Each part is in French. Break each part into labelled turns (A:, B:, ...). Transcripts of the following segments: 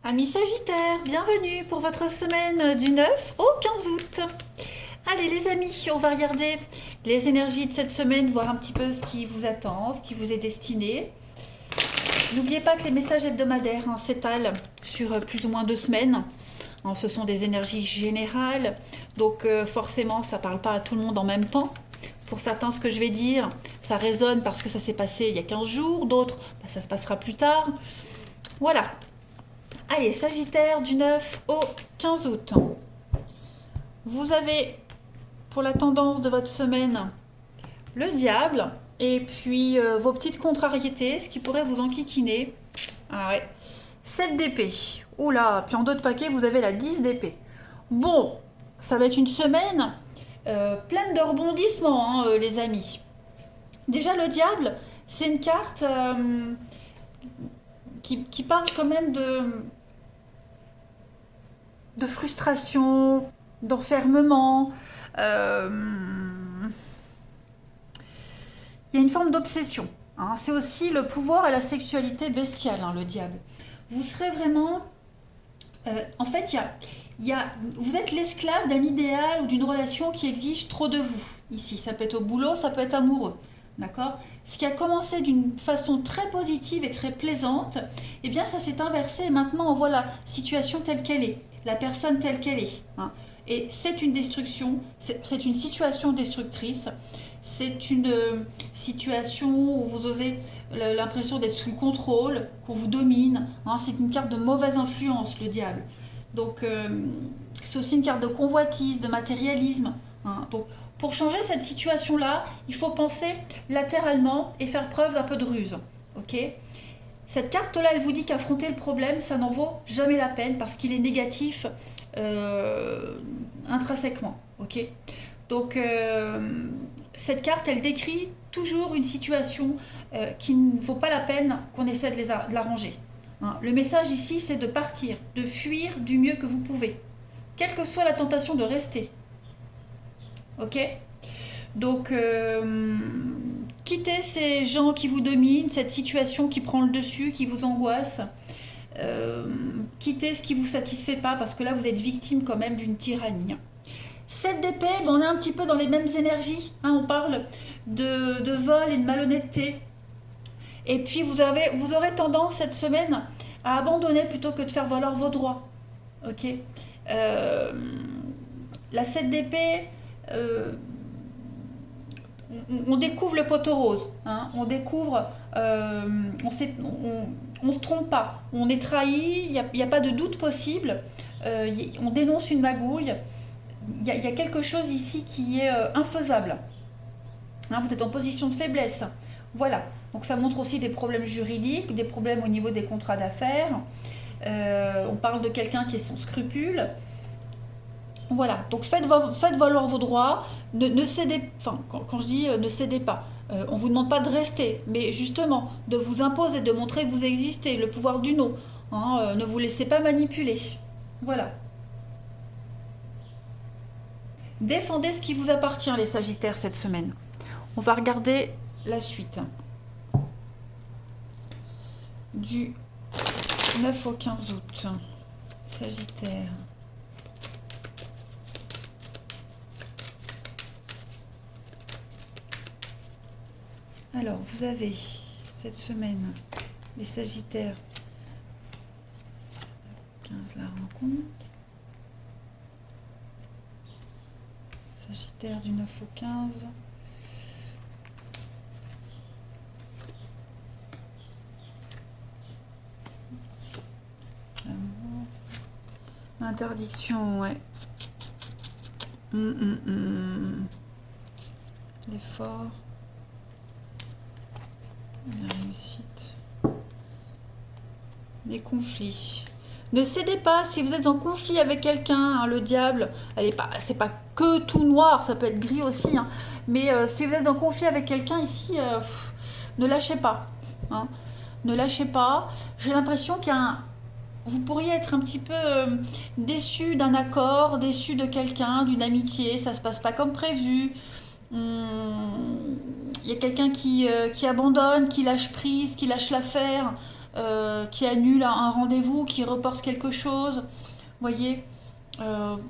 A: Amis Sagittaires, bienvenue pour votre semaine du 9 au 15 août. Allez les amis, on va regarder les énergies de cette semaine, voir un petit peu ce qui vous attend, ce qui vous est destiné. N'oubliez pas que les messages hebdomadaires s'étalent sur plus ou moins 2 semaines. Ce sont des énergies générales, donc forcément ça ne parle pas à tout le monde en même temps. Pour certains, ce que je vais dire, ça résonne parce que ça s'est passé il y a 15 jours, d'autres, ça se passera plus tard. Voilà. Allez, Sagittaire, du 9 au 15 août. Vous avez, pour la tendance de votre semaine, le diable, et puis vos petites contrariétés, ce qui pourrait vous enquiquiner. Ah ouais. 7 d'épée. Oula, puis en dos de paquet, vous avez la 10 d'épée. Bon, ça va être une semaine pleine de rebondissements, les amis. Déjà, le diable, c'est une carte qui parle quand même de frustration, d'enfermement. Il y a une forme d'obsession. C'est aussi le pouvoir et la sexualité bestiale, le diable. Vous serez vraiment... en fait, vous êtes l'esclave d'un idéal ou d'une relation qui exige trop de vous. Ici, ça peut être au boulot, ça peut être amoureux. D'accord ? Ce qui a commencé d'une façon très positive et très plaisante, eh bien ça s'est inversé et maintenant on voit la situation telle qu'elle est, la personne telle qu'elle est. Et c'est une destruction, c'est une situation destructrice, c'est une situation où vous avez l'impression d'être sous le contrôle, qu'on vous domine. C'est une carte de mauvaise influence, le diable. Donc c'est aussi une carte de convoitise, de matérialisme. Donc pour changer cette situation-là, il faut penser latéralement et faire preuve d'un peu de ruse. Ok ? Cette carte-là, elle vous dit qu'affronter le problème, ça n'en vaut jamais la peine parce qu'il est négatif intrinsèquement. Ok ? Donc, cette carte, elle décrit toujours une situation qui ne vaut pas la peine qu'on essaie de l'arranger. Le message ici, c'est de partir, de fuir du mieux que vous pouvez, quelle que soit la tentation de rester. Ok ? Donc, quittez ces gens qui vous dominent, cette situation qui prend le dessus, qui vous angoisse. Quittez ce qui ne vous satisfait pas, parce que là, vous êtes victime quand même d'une tyrannie. 7 d'épée, on est un petit peu dans les mêmes énergies. On parle de vol et de malhonnêteté. Et puis, vous aurez tendance cette semaine à abandonner plutôt que de faire valoir vos droits. Ok ? La 7 d'épée... on découvre le poteau rose, on découvre, on se trompe pas, on est trahi, il n'y a pas de doute possible, on dénonce une magouille, il y a quelque chose ici qui est infaisable. Vous êtes en position de faiblesse. Voilà, donc ça montre aussi des problèmes juridiques, des problèmes au niveau des contrats d'affaires. On parle de quelqu'un qui est sans scrupules. Voilà, donc faites valoir vos droits, ne cédez, quand je dis ne cédez pas, on ne vous demande pas de rester, mais justement de vous imposer, de montrer que vous existez, le pouvoir du non, ne vous laissez pas manipuler. Voilà. Défendez ce qui vous appartient, les Sagittaires, cette semaine. On va regarder la suite. Du 9 au 15 août, Sagittaire. Alors, vous avez cette semaine les Sagittaires 15, la rencontre. Sagittaire du 9 au 15. Interdiction, ouais. L'effort. La réussite. Les conflits. Ne cédez pas si vous êtes en conflit avec quelqu'un. Le diable, c'est pas que tout noir, ça peut être gris aussi. Mais si vous êtes en conflit avec quelqu'un ici, ne lâchez pas. Ne lâchez pas. J'ai l'impression vous pourriez être un petit peu déçu d'un accord, déçu de quelqu'un, d'une amitié. Ça se passe pas comme prévu. Il y a quelqu'un qui abandonne, qui lâche prise, qui lâche l'affaire. qui annule un rendez-vous, qui reporte quelque chose. Vous voyez,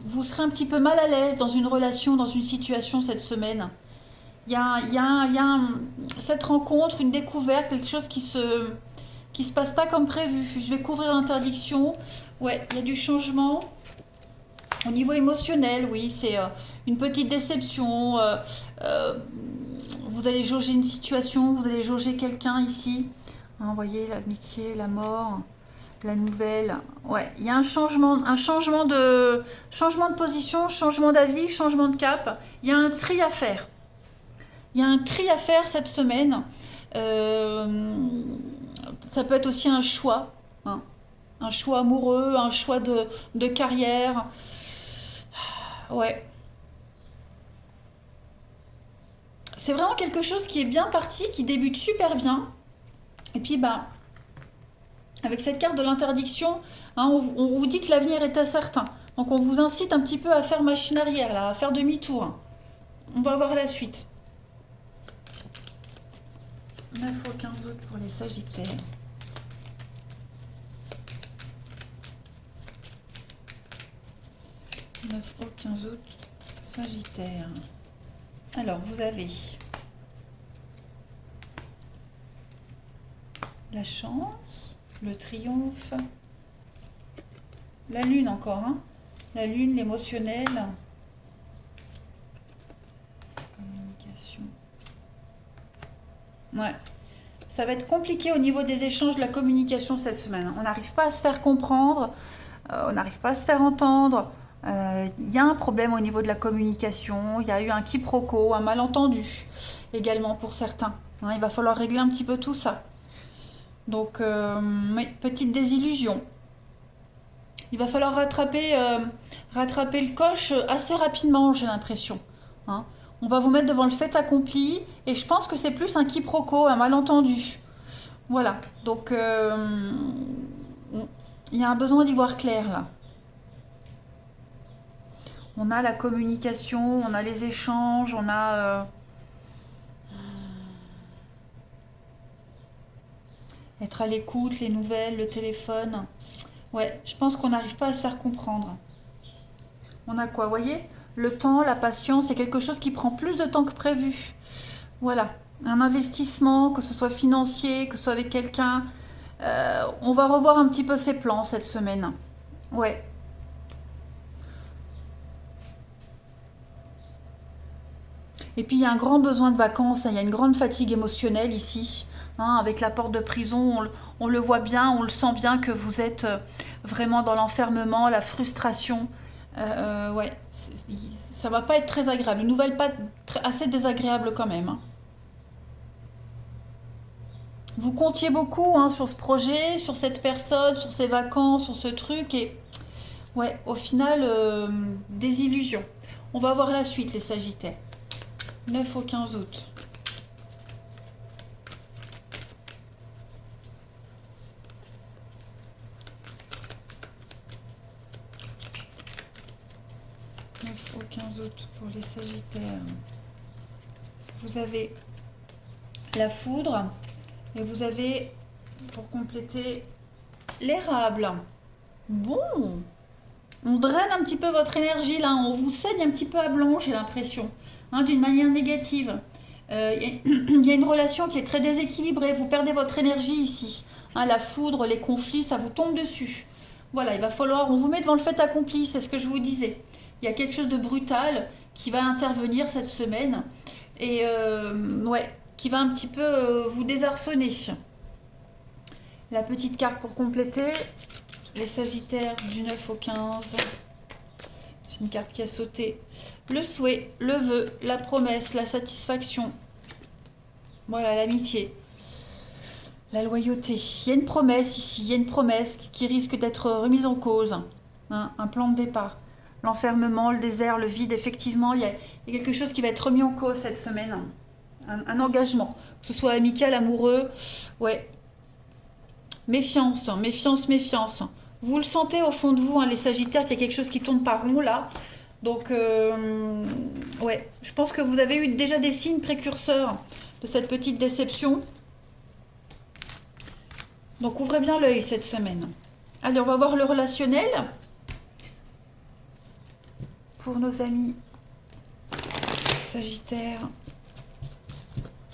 A: vous serez un petit peu mal à l'aise dans une relation, dans une situation cette semaine. Cette rencontre, une découverte, quelque chose qui se passe pas comme prévu. Je vais couvrir l'interdiction. Ouais, il y a du changement. Au niveau émotionnel, oui, c'est une petite déception. Vous allez jauger une situation, vous allez jauger quelqu'un ici. Hein, vous voyez, l'amitié, la mort, la nouvelle. Ouais, il y a un changement de position, changement d'avis, changement de cap. Il y a un tri à faire. Il y a un tri à faire cette semaine. Ça peut être aussi un choix, hein. Un choix amoureux, un choix de carrière. Ouais. C'est vraiment quelque chose qui est bien parti, qui débute super bien. Et puis, bah, avec cette carte de l'interdiction, hein, on vous dit que l'avenir est incertain. Donc, on vous incite un petit peu à faire machine arrière, là, à faire demi-tour, hein. On va voir la suite. 9 au 15 août pour les Sagittaires. 9 au 15 août, Sagittaire. Alors, vous avez la chance, le triomphe, la lune encore, hein. La lune, l'émotionnel, communication. Ouais. Ça va être compliqué au niveau des échanges, de la communication cette semaine. On n'arrive pas à se faire comprendre, on n'arrive pas à se faire entendre. Il y a un problème au niveau de la communication, il y a eu un quiproquo, un malentendu également pour certains. Hein, il va falloir régler un petit peu tout ça. Donc, petite désillusion. Il va falloir rattraper le coche assez rapidement, j'ai l'impression. Hein. On va vous mettre devant le fait accompli et je pense que c'est plus un quiproquo, un malentendu. Voilà, donc il y a un besoin d'y voir clair là. On a la communication, on a les échanges, on a être à l'écoute, les nouvelles, le téléphone. Ouais, je pense qu'on n'arrive pas à se faire comprendre. On a quoi, vous voyez? Le temps, la patience, c'est quelque chose qui prend plus de temps que prévu. Voilà, un investissement, que ce soit financier, que ce soit avec quelqu'un. On va revoir un petit peu ses plans cette semaine. Ouais. Et puis il y a un grand besoin de vacances, hein. Il y a une grande fatigue émotionnelle ici, hein, avec la porte de prison. On le voit bien, on le sent bien que vous êtes vraiment dans l'enfermement, la frustration. Ouais, ça va pas être très agréable. Une nouvelle pas assez désagréable quand même, hein. Vous comptiez beaucoup, hein, sur ce projet, sur cette personne, sur ces vacances, sur ce truc. Et ouais, au final, désillusion. On va voir la suite, les Sagittaires. 9 au 15 août. Au 15 août pour les Sagittaires. Vous avez la foudre et vous avez, pour compléter, l'érable. Bon, on draine un petit peu votre énergie là, on vous saigne un petit peu à blanc, j'ai l'impression, hein, d'une manière négative. Il y a une relation qui est très déséquilibrée, vous perdez votre énergie ici. Hein, la foudre, les conflits, ça vous tombe dessus. Voilà, il va falloir, on vous met devant le fait accompli, c'est ce que je vous disais. Il y a quelque chose de brutal qui va intervenir cette semaine et ouais, qui va un petit peu vous désarçonner. La petite carte pour compléter, les Sagittaires du 9 au 15. C'est une carte qui a sauté. Le souhait, le vœu, la promesse, la satisfaction. Voilà, l'amitié. La loyauté. Il y a une promesse ici, il y a une promesse qui risque d'être remise en cause. Hein, un plan de départ. L'enfermement, le désert, le vide, effectivement, il y a quelque chose qui va être remis en cause cette semaine. Un engagement, que ce soit amical, amoureux. Ouais. Méfiance, méfiance, méfiance. Vous le sentez au fond de vous, hein, les Sagittaires, qu'il y a quelque chose qui tourne par rond là. Donc, ouais, je pense que vous avez eu déjà des signes précurseurs de cette petite déception. Donc ouvrez bien l'œil cette semaine. Allez, on va voir le relationnel pour nos amis Sagittaire,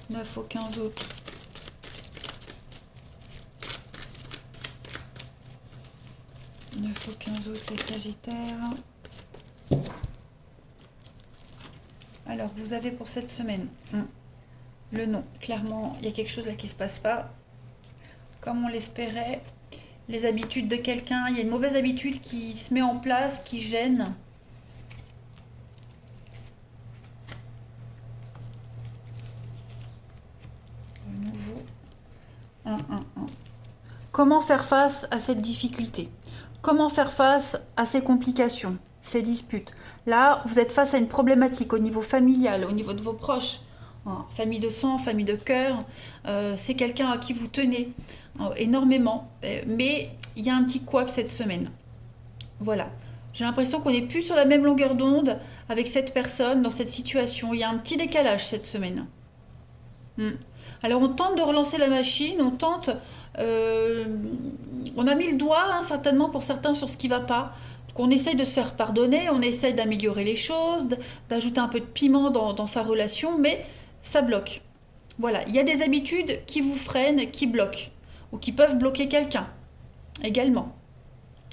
A: 9 au 15 août. « 9 au 15 août, les Sagittaires. » Alors, vous avez pour cette semaine le non. Clairement, il y a quelque chose là qui ne se passe pas comme on l'espérait. Les habitudes de quelqu'un, il y a une mauvaise habitude qui se met en place, qui gêne. De nouveau. 1, 1, 1. Comment faire face à cette difficulté? Comment faire face à ces complications, ces disputes? Là, vous êtes face à une problématique au niveau familial, au niveau de vos proches. Famille de sang, famille de cœur. C'est quelqu'un à qui vous tenez énormément. Mais il y a un petit couac cette semaine. Voilà. J'ai l'impression qu'on n'est plus sur la même longueur d'onde avec cette personne dans cette situation. Il y a un petit décalage cette semaine. Alors on tente de relancer la machine, on tente... on a mis le doigt certainement pour certains sur ce qui ne va pas. On essaye de se faire pardonner, on essaye d'améliorer les choses, d'ajouter un peu de piment dans sa relation, mais ça bloque. Voilà, il y a des habitudes qui vous freinent, qui bloquent, ou qui peuvent bloquer quelqu'un également.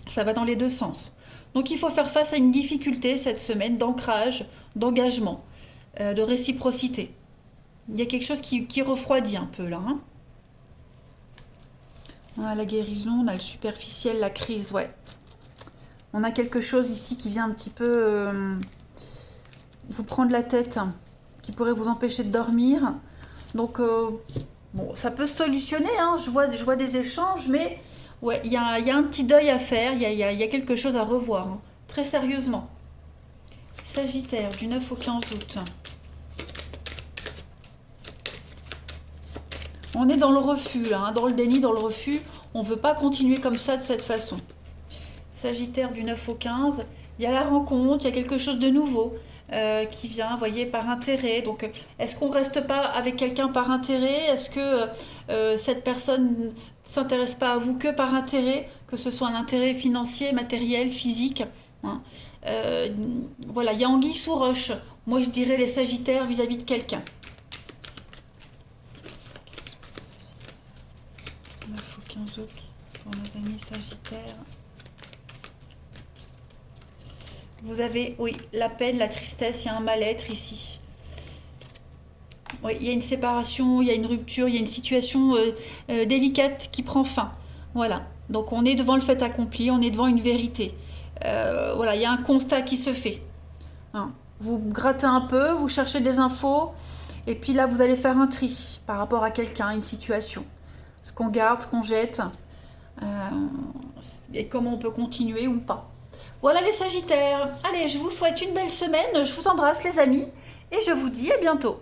A: Ça va dans les deux sens. Donc il faut faire face à une difficulté cette semaine d'ancrage, d'engagement, de réciprocité. Il y a quelque chose qui refroidit un peu là. On a la guérison, on a le superficiel, la crise, ouais. On a quelque chose ici qui vient un petit peu vous prendre la tête, qui pourrait vous empêcher de dormir. Donc, bon, ça peut se solutionner, je vois des échanges, mais ouais, il y a un petit deuil à faire, il y a quelque chose à revoir, très sérieusement. Sagittaire, du 9 au 15 août. On est dans le refus, là, dans le déni, dans le refus. On ne veut pas continuer comme ça, de cette façon. Sagittaire du 9 au 15, il y a la rencontre, il y a quelque chose de nouveau qui vient, vous voyez, par intérêt. Donc, est-ce qu'on ne reste pas avec quelqu'un par intérêt? Est-ce que cette personne ne s'intéresse pas à vous que par intérêt, que ce soit un intérêt financier, matériel, physique, voilà, il y a anguille sous roche. Moi, je dirais les Sagittaires vis-à-vis de quelqu'un. 9 au 15 août pour nos amis Sagittaires. Vous avez, oui, la peine, la tristesse, il y a un mal-être ici. Oui, il y a une séparation, il y a une rupture, il y a une situation délicate qui prend fin. Voilà, donc on est devant le fait accompli, on est devant une vérité. Voilà, il y a un constat qui se fait. Vous grattez un peu, vous cherchez des infos, et puis là, vous allez faire un tri par rapport à quelqu'un, une situation. Ce qu'on garde, ce qu'on jette, et comment on peut continuer ou pas. Voilà les Sagittaires. Allez, je vous souhaite une belle semaine. Je vous embrasse les amis et je vous dis à bientôt.